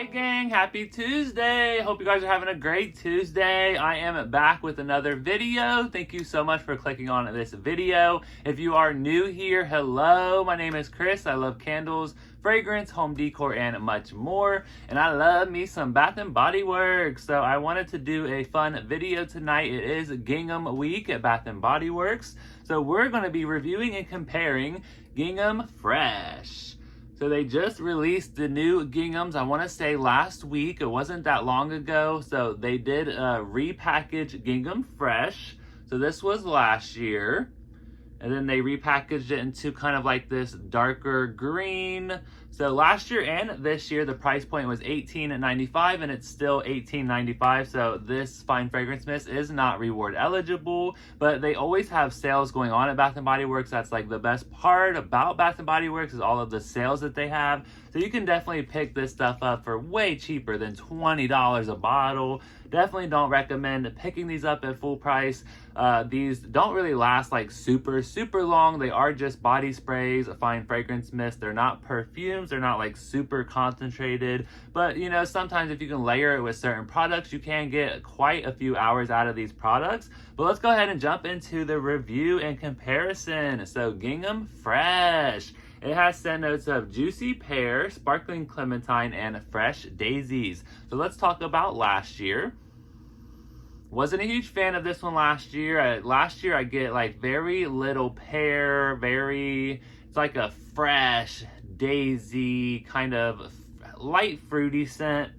Hey gang, happy Tuesday. Hope you guys are having a great Tuesday. I am back with another video. Thank you so much for clicking on this video. If you are new here, hello. My name is Chris. I love candles, fragrance, home decor, and much more. And I love me some Bath & Body Works. So I wanted to do a fun video tonight. It is Gingham week at Bath & Body Works. So we're going to be reviewing and comparing Gingham Fresh. So they just released the new Ginghams, I want to say last week. It wasn't that long ago. So they did repackage Gingham Fresh. So this was last year. And then they repackaged it into kind of like this darker green. So last year and this year, the price point was $18.95 and it's still $18.95. So this fine fragrance mist is not reward eligible, but they always have sales going on at Bath & Body Works. That's like the best part about Bath & Body Works is all of the sales that they have. So you can definitely pick this stuff up for way cheaper than $20 a bottle. Definitely don't recommend picking these up at full price. These don't really last like super long. They are just body sprays, a fine fragrance mist. They're not perfumes. They're not like super concentrated. But you know, sometimes if you can layer it with certain products, you can get quite a few hours out of these products. But let's go ahead and jump into the review and comparison. So Gingham Fresh. It has scent notes of juicy pear, sparkling clementine, and fresh daisies. So let's talk about last year. Wasn't a huge fan of this one last year. Last year I get like very little pear, it's like a fresh daisy, kind of light fruity scent.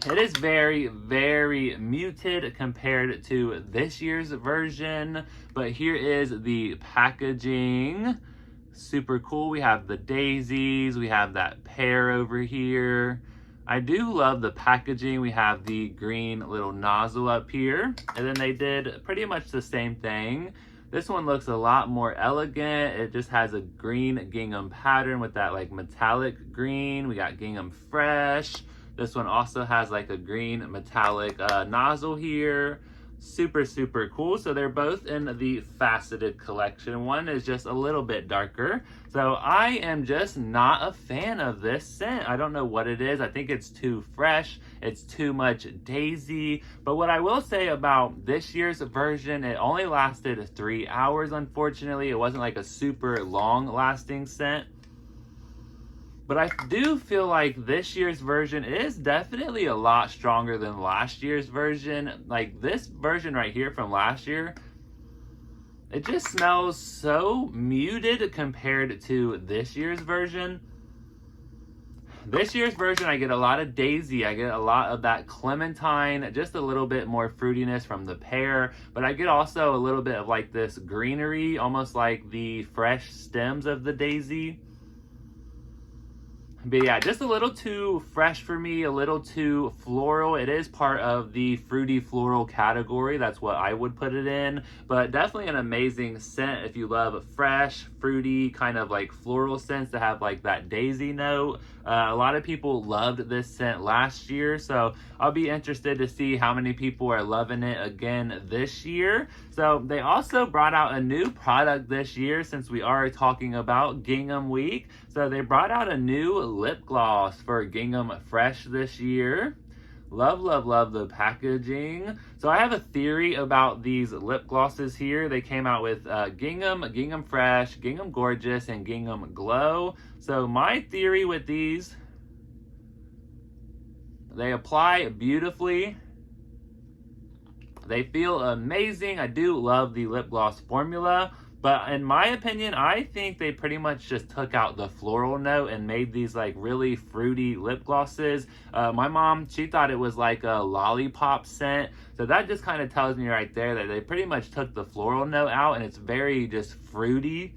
It is very muted compared to this year's version, but here is the packaging. Super cool. We have the daisies, we have that pear over here. I do love the packaging. We have the green little nozzle up here, and then they did pretty much the same thing. This one looks a lot more elegant. It just has a green gingham pattern with that like metallic green. We got Gingham Fresh. This one also has like a green metallic nozzle here. Super cool. So they're both in the faceted collection. One is just a little bit darker. So I am just not a fan of this scent. I don't know what it is. I think it's too fresh. It's too much daisy. But what I will say about this year's version, it only lasted 3 hours, unfortunately. It wasn't like a super long lasting scent. But I do feel like this year's version is definitely a lot stronger than last year's version. Like this version right here from last year, it just smells so muted compared to this year's version. This year's version, I get a lot of daisy. I get a lot of that clementine, just a little bit more fruitiness from the pear. But I get also a little bit of like this greenery, almost like the fresh stems of the daisy. But yeah, just a little too fresh for me, a little too floral. It is part of the fruity floral category. That's what I would put it in. But definitely an amazing scent if you love fresh, fruity, kind of like floral scents to have like that daisy note. A lot of people loved this scent last year, so I'll be interested to see how many people are loving it again this year. So they also brought out a new product this year since we are talking about Gingham Week. So they brought out a new lip gloss for Gingham Fresh this year. Love the packaging. So I have a theory about these lip glosses here. They came out with Gingham, Gingham Fresh, Gingham Gorgeous, and Gingham Glow. So my theory with these, they apply beautifully. They feel amazing. I do love the lip gloss formula. But in my opinion, I think they pretty much just took out the floral note and made these like really fruity lip glosses. My mom, she thought it was like a lollipop scent. So that just kind of tells me right there that they pretty much took the floral note out and it's very just fruity.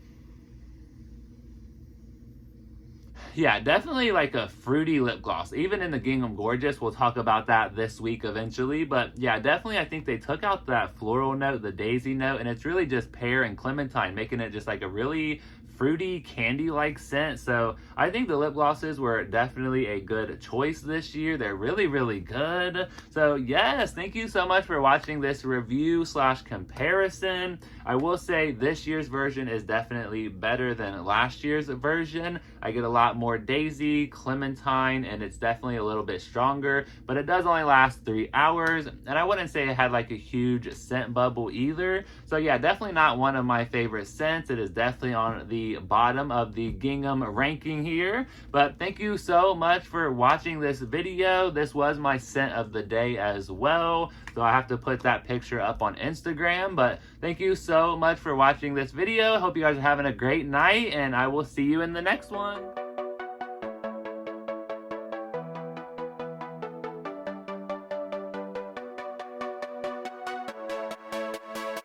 Yeah, definitely like a fruity lip gloss. Even in the Gingham Gorgeous, we'll talk about that this week eventually. But yeah, definitely I think they took out that floral note, the daisy note, and it's really just pear and clementine, making it just like a really fruity, candy-like scent. So I think the lip glosses were definitely a good choice this year. They're really good. So yes, thank you so much for watching this review / comparison. I will say this year's version is definitely better than last year's version. I get a lot more Daisy, Clementine, and it's definitely a little bit stronger, but it does only last 3 hours, and I wouldn't say it had like a huge scent bubble either. So yeah, definitely not one of my favorite scents. It is definitely on the bottom of the Gingham ranking here, but thank you so much for watching this video. This was my scent of the day as well, so I have to put that picture up on Instagram. But thank you so much for watching this video. Hope you guys are having a great night, and I will see you in the next one.